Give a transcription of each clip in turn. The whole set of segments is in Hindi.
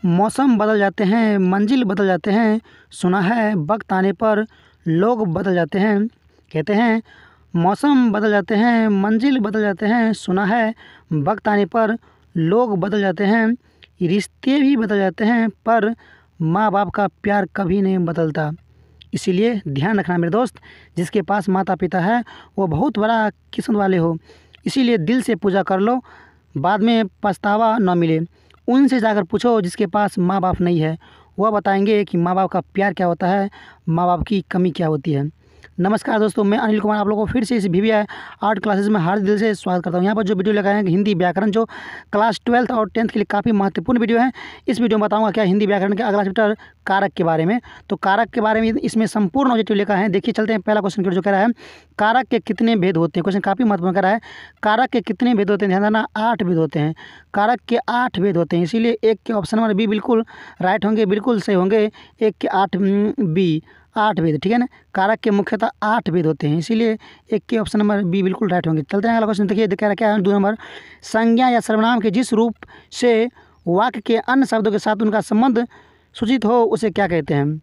मौसम बदल जाते हैं, मंजिल बदल जाते हैं, सुना है वक्त आने पर लोग बदल जाते हैं। कहते हैं मौसम बदल जाते हैं, मंजिल बदल जाते हैं, सुना है वक्त आने पर लोग बदल जाते हैं। रिश्ते भी बदल जाते हैं पर माँ बाप का प्यार कभी नहीं बदलता। इसीलिए ध्यान रखना मेरे दोस्त, जिसके पास माता पिता है वो बहुत बड़ा किस्मत वाले हो। इसीलिए दिल से पूजा कर लो, बाद में पछतावा न मिले। उनसे जाकर पूछो जिसके पास माँ बाप नहीं है, वह बताएंगे कि माँ बाप का प्यार क्या होता है, माँ बाप की कमी क्या होती है। नमस्कार दोस्तों, मैं अनिल कुमार आप लोगों को फिर से इस VVI आर्ट क्लासेस में हार्दिक दिल से स्वागत करता हूं। यहाँ पर जो वीडियो लगाए हैं हिंदी व्याकरण, जो क्लास 12th और 10th के लिए काफ़ी महत्वपूर्ण वीडियो है। इस वीडियो में बताऊंगा क्या हिंदी व्याकरण के अगला चैप्टर कारक के बारे में। तो कारक के बारे में इसमें संपूर्ण ऑब्जेक्टिव लिखा है। देखिए चलते हैं पहला क्वेश्चन जो कह रहा है कारक के कितने भेद होते हैं। क्वेश्चन काफ़ी महत्वपूर्ण कह रहा है कारक के कितने भेद होते हैं। ध्यान देना 8 भेद होते हैं। कारक के 8 भेद होते हैं, इसीलिए एक के ऑप्शन नंबर बी बिल्कुल राइट होंगे, बिल्कुल सही होंगे। एक के 8 बी 8 भेद, ठीक है ना। कारक के मुख्यतः 8 भेद होते हैं, इसीलिए एक के ऑप्शन नंबर बी बिल्कुल राइट होंगे। चलते हैं अगला क्वेश्चन। देखिए कह रहा क्या है 2 नंबर, संज्ञा या सर्वनाम के जिस रूप से वाक्य के अन्य शब्दों के साथ उनका संबंध सूचित हो उसे क्या कहते हैं।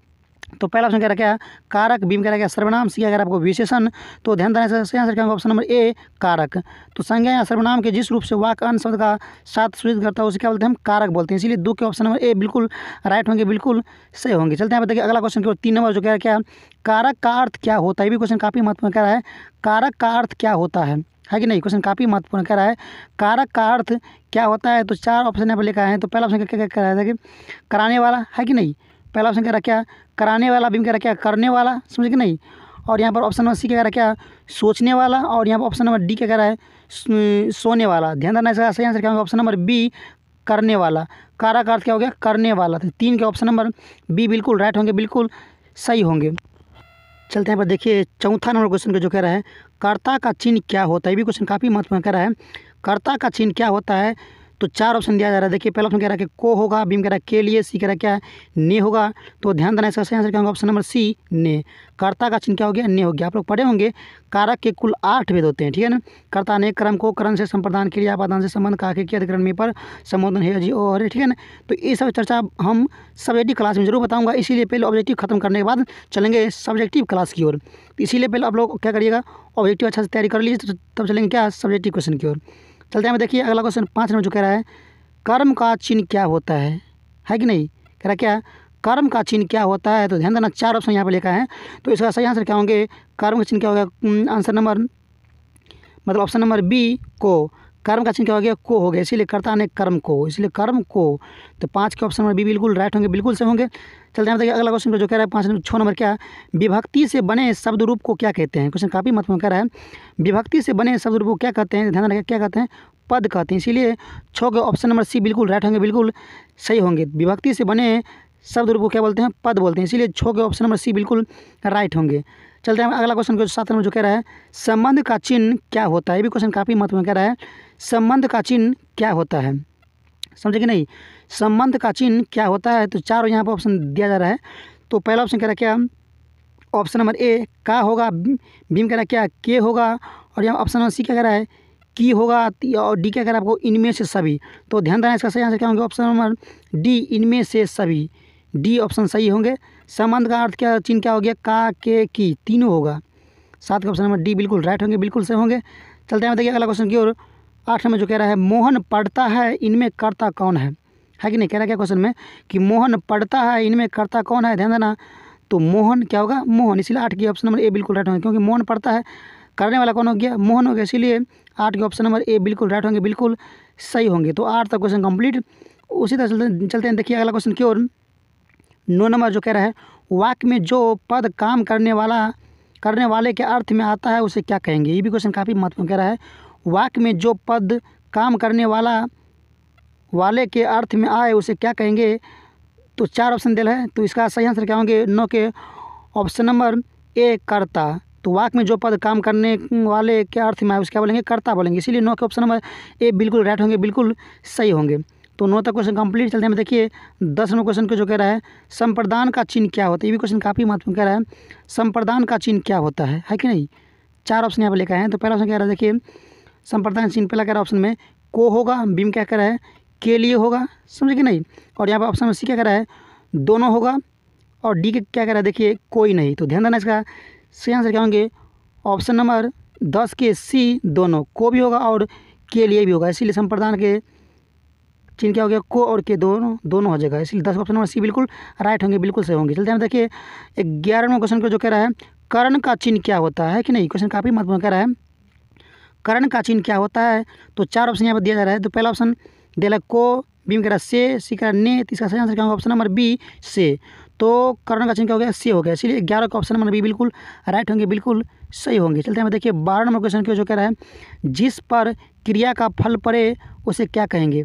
तो पहला ऑप्शन कह रहा क्या कारक, बी में कह रहा क्या सर्वनाम, सी अगर आपको विशेषण। तो ध्यान देना सही आंसर क्या होगा ऑप्शन नंबर ए कारक। तो संज्ञा या सर्वनाम के जिस रूप से वाक्य अन्य शब्द का साथ सूचित करता है उसे क्या बोलते हैं हम कारक बोलते हैं। इसीलिए 2 के ऑप्शन नंबर ए बिल्कुल राइट होंगे, बिल्कुल सही होंगे। चलते हैं देखिए अगला क्वेश्चन की ओर। 3 नंबर जो कह रहा क्या कारक का अर्थ क्या होता है। ये भी क्वेश्चन काफ़ी महत्वपूर्ण कह रहा है कारक का अर्थ क्या होता है कि नहीं। क्वेश्चन काफ़ी महत्वपूर्ण कह रहा है कारक का अर्थ क्या होता है। तो 4 ऑप्शन यहाँ पर लिखा है। तो पहला ऑप्शन क्या कह रहा था कि कराने वाला, है कि नहीं। पहला ऑप्शन कह रहा क्या कराने वाला, बी में कह रहा क्या करने वाला, समझ कि नहीं। और यहाँ पर ऑप्शन नंबर सी कह रहा क्या सोचने वाला, और यहाँ पर ऑप्शन नंबर डी क्या कह रहा है सोने वाला। ध्यान देना इसका सही आंसर क्या होगा ऑप्शन नंबर बी करने वाला। कारक का अर्थ क्या हो गया करने वाला। तो 3 के ऑप्शन नंबर बी बिल्कुल राइट होंगे, बिल्कुल सही होंगे। चलते हैं पर देखिए चौथा नंबर क्वेश्चन का जो कह रहा है कर्ता का चिन्ह क्या होता है। ये भी क्वेश्चन काफ़ी महत्वपूर्ण कह रहा है कर्ता का चिन्ह क्या होता है। तो 4 ऑप्शन दिया जा रहा है। देखिए पहला ऑप्शन कह रहा है कि को होगा, बी में कह रहा है के लिए, सी कह रहा है क्या ने होगा। तो ध्यान देना इसका सही आंसर क्या होगा ऑप्शन नंबर सी ने। कर्ता का चिन्ह क्या हो गया ने हो गया। आप लोग पढ़े होंगे कारक के कुल 8 भेद होते हैं, ठीक है ना। कर्ता ने क्रम को करण से संप्रदान के लिए आपादान से संबंध काके के अधिकरण में पर संबोधन है जी और, ठीक है ना। तो ये सब चर्चा हम सब्जेक्टिव क्लास में जरूर बताऊंगा। इसीलिए पहले ऑब्जेक्टिव खत्म करने के बाद चलेंगे सब्जेक्टिव क्लास की ओर। इसीलिए पहले आप लोग क्या करिएगा ऑब्जेक्टिव अच्छा से तैयारी कर लीजिए, तब चलेंगे क्या सब्जेक्टिव क्वेश्चन की ओर। चलते हैं देखिए अगला क्वेश्चन 5 नंबर जो कह रहा है कर्म का चिन्ह क्या होता है कि नहीं। कह रहा क्या कर्म का चिन्ह क्या होता है। तो ध्यान देना 4 ऑप्शन यहाँ पे लिखा है। तो इसका सही आंसर क्या होंगे कर्म का चिन्ह क्या होगा आंसर नंबर मतलब ऑप्शन नंबर बी को। कर्म का चिन्ह क्या हो गया को हो गया, इसीलिए कर्ता ने कर्म को, इसलिए कर्म को। तो 5 के ऑप्शन नंबर बी बिल्कुल राइट होंगे, बिल्कुल से होंगे। चलते हैं देखिए अगला क्वेश्चन जो कह रहा है 6 नंबर क्या विभक्ति से बने शब्द रूप को क्या कहते हैं। क्वेश्चन काफ़ी महत्वपूर्ण कह रहा है विभक्ति से बने शब्द रूप को क्या कहते हैं। ध्यान रखिए क्या कहते हैं पद कहते हैं। इसीलिए 6 के ऑप्शन नंबर सी बिल्कुल राइट होंगे, बिल्कुल सही होंगे। विभक्ति से बने शब्द रूप को क्या बोलते हैं पद बोलते हैं, इसीलिए 6 के ऑप्शन नंबर सी बिल्कुल राइट होंगे। चलते हैं अगला क्वेश्चन को 7 नंबर जो कह रहा है संबंध का चिन्ह क्या होता है। ये भी क्वेश्चन काफ़ी महत्वपूर्ण कह रहा है संबंध का चिन्ह क्या होता है, समझे कि नहीं। संबंध का चिन्ह क्या होता है। तो 4 यहाँ पर ऑप्शन दिया जा रहा है। तो पहला ऑप्शन कह रहा है क्या ऑप्शन नंबर ए का होगा, बी में कह रहा है क्या के होगा, और यहाँ ऑप्शन नंबर सी क्या कह रहा है की होगा, और डी क्या कह रहा है आपको इनमें से सभी। तो ध्यान देना इसका सही आंसर क्या होंगे ऑप्शन नंबर डी इनमें से सभी, डी ऑप्शन सही होंगे। संबंध का अर्थ क्या चिन्ह क्या हो गया का के की तीनों होगा। 7 का ऑप्शन नंबर डी बिल्कुल राइट होंगे, बिल्कुल सही होंगे। चलते हैं देखिए अगला क्वेश्चन की ओर 8 नंबर जो कह रहा है मोहन पढ़ता है इनमें कर्ता कौन है कि नहीं। कह रहा क्या क्वेश्चन में कि मोहन पढ़ता है इनमें कर्ता कौन है। ध्यान देना तो मोहन क्या होगा मोहन, इसलिए 8 के ऑप्शन नंबर ए बिल्कुल राइट होंगे, क्योंकि मोहन पढ़ता है करने वाला कौन हो गया मोहन हो गया, इसीलिए 8 के ऑप्शन नंबर ए बिल्कुल राइट होंगे, बिल्कुल सही होंगे। तो 8 तक क्वेश्चन कंप्लीट। उसी तरह चलते हैं देखिए अगला क्वेश्चन की ओर 9 नंबर जो कह रहा है वाक्य में जो पद काम करने वाले के अर्थ में आता है उसे क्या कहेंगे। ये भी क्वेश्चन काफ़ी महत्वपूर्ण कह रहा है वाक्य में जो पद काम करने वाले के अर्थ में आए उसे क्या कहेंगे। तो 4 ऑप्शन दिया है। तो इसका सही आंसर क्या होंगे 9 के ऑप्शन नंबर ए कर्ता। तो वाक्य में जो पद काम करने वाले के अर्थ में आए उसे क्या बोलेंगे कर्ता बोलेंगे, इसीलिए 9 के ऑप्शन नंबर ए बिल्कुल राइट होंगे, बिल्कुल सही होंगे। तो 9 तक क्वेश्चन कंप्लीट। चलते हैं देखिए 10 नंबर क्वेश्चन को जो कह रहा है संप्रदान का चिन्ह क्या होता है। ये भी क्वेश्चन काफ़ी महत्वपूर्ण कह रहा है संप्रदान का चिन्ह क्या होता है कि नहीं। 4 ऑप्शन यहाँ पर लिखा है। तो पहला ऑप्शन कह रहा है देखिए संप्रदान चिन्ह पहला कह रहा है ऑप्शन में को होगा, बी में क्या कह रहा है के लिए होगा, समझे कि नहीं। और यहाँ पर ऑप्शन नंबर सी क्या कह रहा है, दोनों होगा। और डी के क्या कह रहा है, देखिए कोई नहीं। तो ध्यान देना, इसका सही आंसर क्या होंगे, ऑप्शन नंबर 10 के सी, दोनों, को भी होगा और के लिए भी होगा। इसीलिए संप्रदान के चिन्ह क्या हो गया, को और के दोनों दोनों हो जाएगा। इसलिए 10 ऑप्शन नंबर सी बिल्कुल राइट होंगे, बिल्कुल सही होंगे। चलते हैं देखिए 11वां क्वेश्चन को, जो कह रहा है कर्ण का चिन्ह क्या होता है कि नहीं। क्वेश्चन काफ़ी महत्वपूर्ण कह रहा है, कर्ण का चिन्ह क्या होता है। तो 4 ऑप्शन यहाँ पर दिया जा रहा है। तो पहला ऑप्शन दे रहा है को, बी में कह रहा है से, सी कह रहा है ने, तीसरा सही आंसर क्या होगा, ऑप्शन नंबर बी से। तो कर्ण का चिन्ह क्या हो गया, सी हो गया। इसीलिए 11 का ऑप्शन नंबर बी बिल्कुल राइट होंगे, बिल्कुल सही होंगे। चलते हैं देखिए 12 नंबर क्वेश्चन को, जो कह रहा है जिस पर क्रिया का फल पड़े उसे क्या कहेंगे।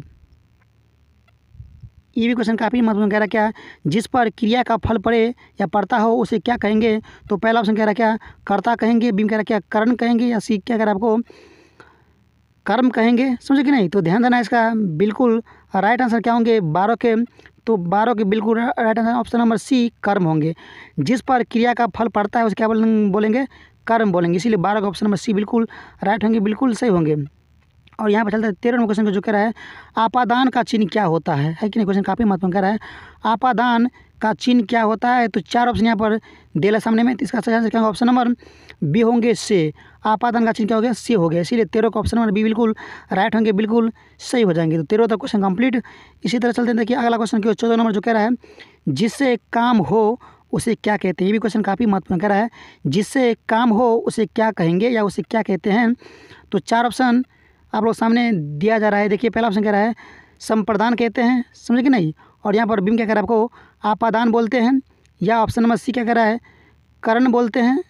ये भी क्वेश्चन काफ़ी महत्वपूर्ण कह रहा है, क्या जिस पर क्रिया का फल पड़े या पड़ता हो उसे क्या कहेंगे। तो पहला ऑप्शन कह रहा है क्या कर्ता कहेंगे, बी में कह रहा है क्या कर्ण कहेंगे, या सी क्या कह रहा है आपको कर्म कहेंगे, समझे कि नहीं। तो ध्यान देना, इसका बिल्कुल राइट आंसर क्या होंगे 12 के। तो 12 के बिल्कुल right answer option number C कर्म होंगे। जिस पर क्रिया का फल पड़ता है उसे क्या बोलेंगे, कर्म बोलेंगे। इसीलिए 12 का ऑप्शन नंबर सी बिल्कुल राइट होंगे, बिल्कुल सही होंगे। और यहाँ पर चलता है 13वें क्वेश्चन को, जो कह रहा है आपादान का चिन्ह क्या होता है कि नहीं। क्वेश्चन काफ़ी महत्वपूर्ण कह रहा है, आपादान का चिन्ह क्या होता है। तो 4 ऑप्शन यहाँ पर दिया सामने में। इसका सही आंसर क्या होगा, ऑप्शन नंबर बी होंगे से। आपादान का चिन्ह क्या हो गया, सी हो गया। इसीलिए 13 का ऑप्शन नंबर बी बिल्कुल राइट होंगे, बिल्कुल सही हो जाएंगे। तो 13 तक क्वेश्चन कंप्लीट। इसी तरह चलते हैं देखिए अगला क्वेश्चन की 14 नंबर, जो कह रहा है जिससे काम हो उसे क्या कहते हैं। ये भी क्वेश्चन काफ़ी महत्वपूर्ण कह रहा है, जिससे काम हो उसे क्या कहेंगे या उसे क्या कहते हैं। तो 4 ऑप्शन आप लोग सामने दिया जा रहा है। देखिए पहला ऑप्शन कह रहा है संप्रदान कहते हैं, समझे कि नहीं। और यहाँ पर बीम क्या कह रहा है आपको आपादान बोलते हैं, या ऑप्शन नंबर सी क्या कह रहा है करण बोलते हैं,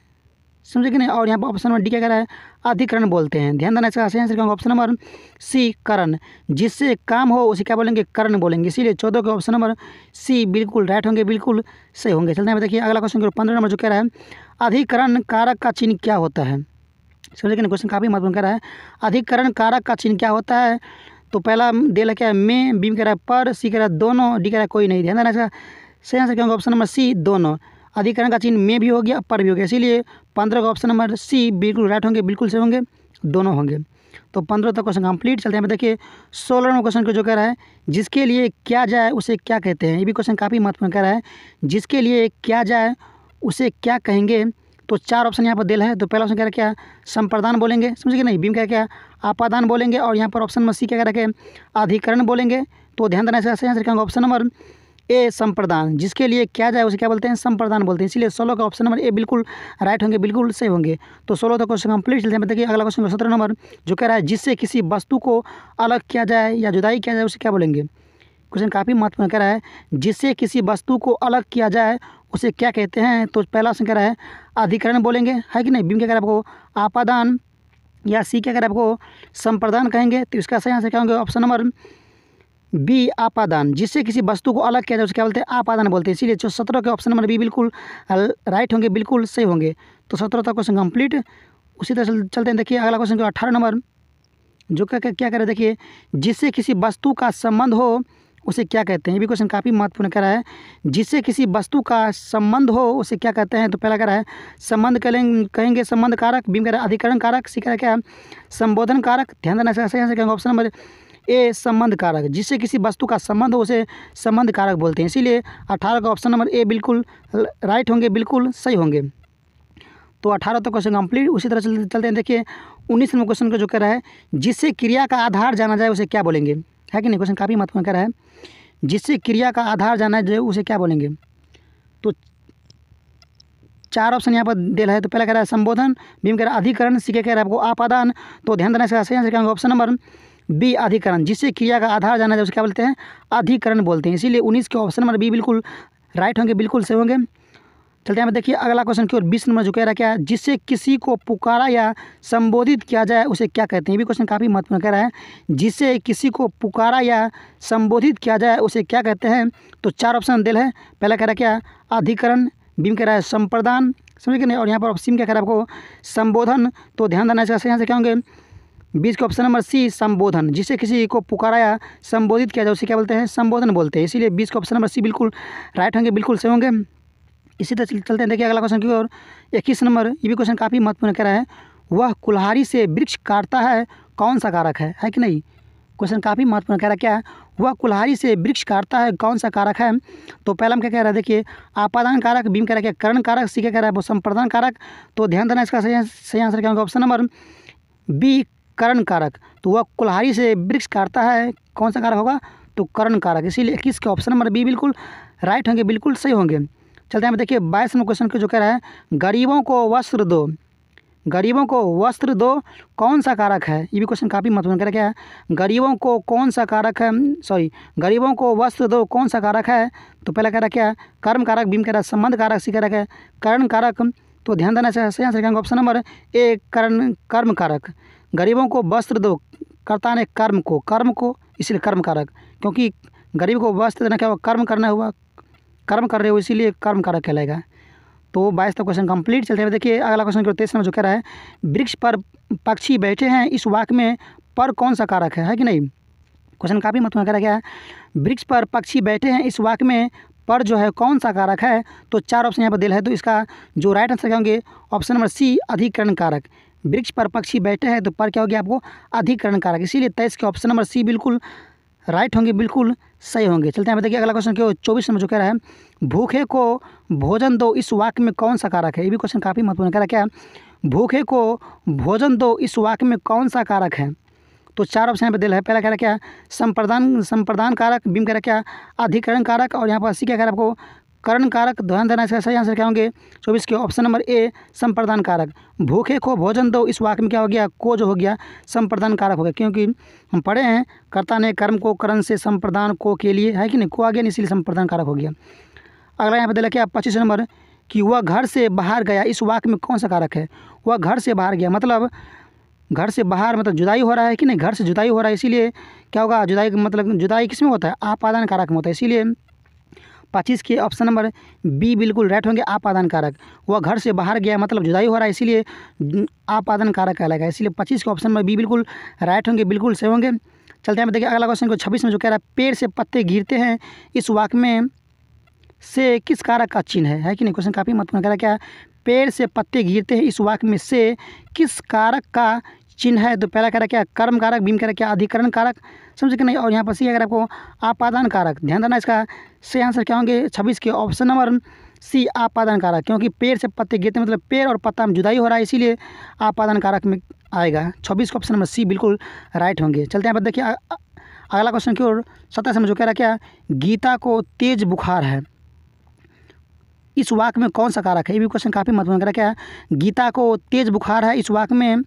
समझे कि नहीं। और यहाँ पर ऑप्शन नंबर डी क्या कह रहा है अधिकरण बोलते हैं। ध्यान देना, इसका सही आंसर क्या होगा, ऑप्शन नंबर सी करण। जिससे काम हो उसे क्या बोलेंगे, करण बोलेंगे। इसीलिए 14 के ऑप्शन नंबर सी बिल्कुल राइट होंगे, बिल्कुल सही होंगे। चलते हैं देखिए अगला क्वेश्चन 15 नंबर, जो कह रहा है अधिकरण कारक का चिन्ह क्या होता है। समझे कि नहीं, क्वेश्चन काफ़ी महत्वपूर्ण कह रहा है, अधिकरण कारक का चिन्ह क्या होता है। तो पहला दे लगा क्या है में, बी में कह रहा है पर, सी कह रहा है दोनों, डी कह रहा है कोई नहीं। ध्यान देना, इसका सही आंसर क्या होगा, ऑप्शन नंबर सी दोनों। अधिकरण का चिन्ह में भी हो गया, पर भी हो गया। इसीलिए 15 का ऑप्शन नंबर सी बिल्कुल राइट होंगे, बिल्कुल सही होंगे, दोनों होंगे। तो 15 तक क्वेश्चन कंप्लीट। चलते हैं देखिए 16 नंबर क्वेश्चन को, जो कह रहा है जिसके लिए क्या जाए उसे क्या कहते हैं। ये भी क्वेश्चन काफ़ी महत्वपूर्ण कह रहा है, जिसके लिए क्या जाए उसे क्या कहेंगे। तो 4 ऑप्शन यहाँ पर दिल है। तो पहला ऑप्शन कह रहा है क्या संप्रदान बोलेंगे, समझे कि नहीं। बीम कह क्या आपादान बोलेंगे। और यहाँ पर ऑप्शन नंबर सी क्या कह रहा है अधिकरण बोलेंगे। तो ध्यान देना, इसका सही आंसर क्या होगा, ऑप्शन नंबर ए संप्रदान। जिसके लिए क्या जाए उसे क्या बोलते हैं, संप्रदान बोलते हैं। इसीलिए 16 का ऑप्शन नंबर ए बिल्कुल राइट होंगे, बिल्कुल सही होंगे। तो 16 तक क्वेश्चन कंप्लीट। चलते हैं देखिए अगला क्वेश्चन 17 नंबर, जो कह रहा है जिससे किसी वस्तु को अलग किया जाए या जुदाई किया जाए उसे क्या बोलेंगे। क्वेश्चन काफ़ी महत्वपूर्ण कह रहा है, जिससे किसी वस्तु को अलग किया जाए उसे क्या कहते हैं। तो पहला ऑप्शन कह रहा है अधिकरण बोलेंगे, है कि नहीं। बीम क्या कह रहा है आपको आपादान, या सी क्या कह रहा है आपको संप्रदान कहेंगे। तो इसका सही आंसर क्या होंगे, ऑप्शन नंबर बी आपादान। जिससे किसी वस्तु को अलग किया जाए उसे क्या बोलते हैं, आपादान बोलते हैं। इसीलिए जो 17 के ऑप्शन नंबर बी बिल्कुल राइट होंगे, बिल्कुल सही होंगे। तो 17 तक क्वेश्चन कंप्लीट। उसी तरह चलते हैं देखिए अगला क्वेश्चन 18 नंबर, जो क्या क्या कह रहे हैं देखिए जिससे किसी वस्तु का संबंध हो उसे क्या कहते हैं। ये भी क्वेश्चन काफ़ी महत्वपूर्ण कह रहा है, जिससे किसी वस्तु का संबंध हो उसे क्या कहते हैं। तो पहला कह रहा है संबंध कहेंगे संबंध कारक, बीम कह रहा है अधिकरण कारक, सी कह रहा है क्या संबोधन कारक। ध्यान देना, सही आंसर क्या होगा, ऑप्शन नंबर ए संबंध कारक। जिससे किसी वस्तु का संबंध हो उसे संबंध कारक बोलते हैं। इसीलिए 18 का ऑप्शन नंबर ए बिल्कुल राइट होंगे, बिल्कुल सही होंगे। तो 18 तक क्वेश्चन कंप्लीट। उसी तरह चलते हैं देखिए 19 नंबर क्वेश्चन को, जो कह रहा है जिससे क्रिया का आधार जाना जाए उसे क्या बोलेंगे, है कि नहीं। क्वेश्चन काफ़ी महत्वपूर्ण कह रहा है, जिससे क्रिया का आधार जाना जाए उसे क्या बोलेंगे। तो 4 ऑप्शन यहाँ पर दिया है। तो पहला कह रहा है संबोधन, बीम कह रहा है अधिकरण, सी कह रहा है आपको आपादान। तो ध्यान देना, इसका सही आंसर क्या होगा, ऑप्शन नंबर बी अधिकरण। जिससे क्रिया का आधार जाना जाए उसे क्या बोलते हैं, अधिकरण बोलते हैं। इसीलिए 19 के ऑप्शन नंबर बी बिल्कुल राइट होंगे, बिल्कुल सही होंगे। चलते हैं देखिए अगला क्वेश्चन की ओर 20 नंबर, जो कह रहा है क्या जिससे किसी को पुकारा या संबोधित किया जाए उसे क्या कहते हैं। ये भी क्वेश्चन काफ़ी महत्वपूर्ण कह रहा है, जिससे किसी को पुकारा या संबोधित किया जाए उसे क्या कहते हैं। तो 4 ऑप्शन दिल है। पहला कह रहा है क्या अधिकरण, बीम कह रहा है संप्रदान, समझ के नहीं। और यहाँ पर ऑप्शन क्या कह रहा है आपको संबोधन। तो ध्यान देना, इसका सही आंसर क्या होंगे, 20 के ऑप्शन नंबर सी संबोधन। जिससे किसी को पुकारा या संबोधित किया जाए उसे क्या बोलते हैं, संबोधन बोलते हैं। इसीलिए 20 के ऑप्शन नंबर सी बिल्कुल राइट होंगे, बिल्कुल सही होंगे। इसी तरह चलते हैं देखिए अगला क्वेश्चन की ओर 21 नंबर। ये भी क्वेश्चन काफ़ी महत्वपूर्ण कह रहा है, वह कुल्हाड़ी से वृक्ष काटता है कौन सा कारक है कि नहीं। क्वेश्चन काफ़ी महत्वपूर्ण कह रहा है, क्या वह कुल्हाड़ी से वृक्ष काटता है कौन सा कारक है? तो पहला हम क्या कह रहा है, देखिए आपादान कारक, बी में कह रहा है करण कारक, सी क्या कह रहा है वो संप्रदान कारक। तो ध्यान देना, इसका सही आंसर क्या होगा? ऑप्शन नंबर बी करण कारक। तो वह कुल्हाड़ी से वृक्ष काटता है कौन सा कारक होगा? तो करण कारक। इसीलिए 21 के ऑप्शन नंबर बी बिल्कुल राइट होंगे, बिल्कुल सही होंगे। चलते हैं देखिए 22 नंबर क्वेश्चन को जो कह रहा है गरीबों को वस्त्र दो, गरीबों को वस्त्र दो कौन सा कारक है? ये भी क्वेश्चन काफ़ी महत्वपूर्ण कह रहा है, क्या है गरीबों को कौन सा कारक है, गरीबों को वस्त्र दो कौन सा कारक है? तो पहला कह रहा है क्या? कर्म कारक, बी में कह रहा है संबंध कारक, सी कह रहा है करण कारक। तो ध्यान देना चाहिए, सही आंसर क्या होगा? ऑप्शन नंबर ए कर्म कारक। गरीबों को वस्त्र दो, कर्ता ने कर्म को इसलिए कर्म कारक, क्योंकि गरीब को वस्त्र देना क्या हुआ? कर्म करना हुआ, कर्म कर रहे हो इसीलिए कर्म कारक कहलाएगा। तो 22 तक क्वेश्चन कंप्लीट। चलते हैं देखिए अगला क्वेश्चन 23 में जो कह रहा है वृक्ष पर पक्षी बैठे हैं इस वाक्य में पर कौन सा कारक है कि नहीं? क्वेश्चन काफ़ी महत्वपूर्ण कह रहा है, क्या है वृक्ष पर पक्षी बैठे हैं इस वाक्य में पर जो है कौन सा कारक है? तो 4 ऑप्शन यहाँ पर दिया है, तो इसका जो राइट आंसर क्या होंगे? ऑप्शन नंबर सी अधिकरण कारक। वृक्ष पर पक्षी बैठे हैं तो पर क्या हो गया आपको? अधिकरण कारक। इसीलिए 23 के ऑप्शन नंबर सी बिल्कुल राइट होंगे, बिल्कुल सही होंगे। चलते हैं देखिए अगला क्वेश्चन क्यों 24 में जो कह रहा है भूखे को भोजन दो इस वाक्य में कौन सा कारक है? ये भी क्वेश्चन काफ़ी महत्वपूर्ण कह रहा है, क्या भूखे को भोजन दो इस वाक्य में कौन सा कारक है? तो 4 ऑप्शन यहाँ पे दिया है, पहला कह रहा है क्या संप्रदान कारक, बी में कह रहा है क्या अधिकरण कारक, और यहाँ पर सी क्या कह रहा है आपको? करण कारक। ध्यान देना, इसका सही आंसर क्या होंगे? 24 के ऑप्शन नंबर ए संप्रदान कारक। भूखे को भोजन दो इस वाक्य में क्या हो गया? को जो हो गया संप्रदान कारक हो गया, क्योंकि हम पढ़े हैं कर्ता ने कर्म को करण से संप्रदान को के लिए, है कि नहीं, को आ गया, इसलिए संप्रदान कारक हो गया। अगला यहाँ पे दिया क्या 25 नंबर कि वह घर से बाहर गया इस वाक्य में कौन सा कारक है? वह घर से बाहर गया मतलब घर से बाहर मतलब जुदाई हो रहा है कि नहीं, घर से जुदाई हो रहा है, इसीलिए क्या होगा? जुदाई मतलब जुदाई किस में होता है? आपादान कारक में होता है, इसीलिए 25 के ऑप्शन नंबर बी बिल्कुल राइट होंगे, आपादान कारक। वह घर से बाहर गया मतलब जुदाई हो रहा है, इसीलिए आपादान कारक कहलाएगा, इसलिए 25 के ऑप्शन नंबर बी बिल्कुल राइट होंगे, बिल्कुल सही होंगे। चलते हैं देखिए अगला क्वेश्चन को 26 में जो कह रहा है पेड़ से पत्ते गिरते हैं इस वाक्य में से किस कारक का चिन्ह है कि नहीं? क्वेश्चन काफ़ी महत्वपूर्ण कह रहा है, क्या पेड़ से पत्ते गिरते हैं इस वाक्य में से किस कारक का चिन्ह है? तो पहला कह रहा है क्या कर्म कारक, बी में कह रहा है क्या अधिकरण कारक, समझे कि नहीं, और यहाँ पर सी अगर आपको आपादान कारक। ध्यान देना, इसका सही आंसर क्या होंगे? 26 के ऑप्शन नंबर सी आपादान कारक, क्योंकि पेड़ से पत्ते गिरते मतलब पेड़ और पत्ता में जुदाई हो रहा है, इसीलिए आपादान कारक में आएगा। 26 का ऑप्शन नंबर सी बिल्कुल राइट होंगे। चलते हैं देखिए अगला क्वेश्चन की ओर 27 में जो कह रहा है क्या गीता को तेज बुखार है इस वाक्य में कौन सा कारक है? ये भी क्वेश्चन काफ़ी महत्वपूर्ण कह रहा है, क्या गीता को तेज बुखार है इस वाक्य में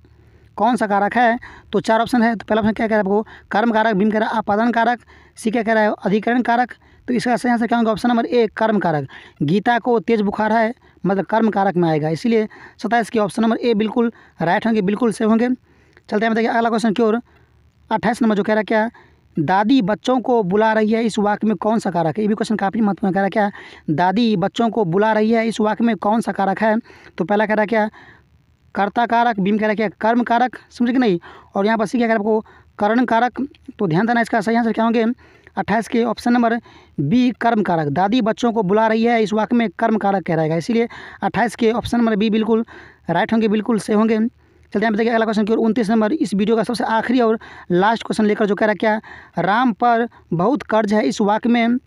कौन सा कारक है? तो 4 ऑप्शन है, तो पहला ऑप्शन क्या कह रहा है आपको? कर्म कारक, बी में कह रहा है आपादान कारक, सी क्या कह रहा है? अधिकरण कारक। तो इसका सही आंसर क्या होगा? ऑप्शन नंबर ए कर्म कारक। गीता को तेज बुखार है मतलब कर्म कारक में आएगा, इसीलिए 27 के ऑप्शन नंबर ए बिल्कुल राइट होंगे, बिल्कुल सही होंगे। चलते हैं देखिए अगला क्वेश्चन की ओर 28 नंबर जो कह रहा है, क्या दादी बच्चों को बुला रही है इस वाक्य में कौन सा कारक है? ये भी क्वेश्चन काफ़ी महत्वपूर्ण कह रहा है, क्या दादी बच्चों को बुला रही है इस वाक्य में कौन सा कारक है? तो पहला कह रहा है क्या कर्ता कारक, बी में कह रहा है क्या कर्म कारक, समझे कि नहीं, और यहाँ पर सी क्या कह रहा है आपको? करण कारक। तो ध्यान देना, इसका सही आंसर क्या होंगे? 28 के ऑप्शन नंबर बी कर्म कारक। दादी बच्चों को बुला रही है इस वाक्य में कर्म कारक कह रहेगा, इसीलिए 28 के ऑप्शन नंबर बी बिल्कुल राइट होंगे, बिल्कुल सही होंगे। चलते हैं देखिए अगला क्वेश्चन की ओर 29 नंबर इस वीडियो का सबसे आखिरी और लास्ट क्वेश्चन लेकर जो कह रहा है, क्या राम पर बहुत कर्ज है इस वाक्य में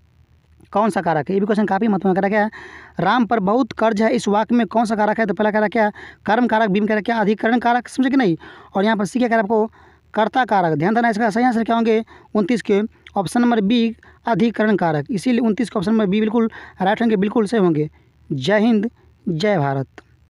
कौन सा कारक है? ये भी क्वेश्चन काफ़ी महत्वपूर्ण कह रहा है, क्या राम पर बहुत कर्ज है इस वाक्य में कौन सा कारक है? तो पहला कह रहा है क्या कर्म कारक, बी में कह रहा है क्या अधिकरण कारक, समझे कि नहीं, और यहाँ पर सी क्या कह रहा है आपको? कर्ता कारक। ध्यान देना, इसका सही आंसर क्या होंगे? 29 के ऑप्शन नंबर बी अधिकरण कारक, इसीलिए 29 के ऑप्शन नंबर बी बिल्कुल राइट होंगे, बिल्कुल सही होंगे। जय हिंद, जय भारत।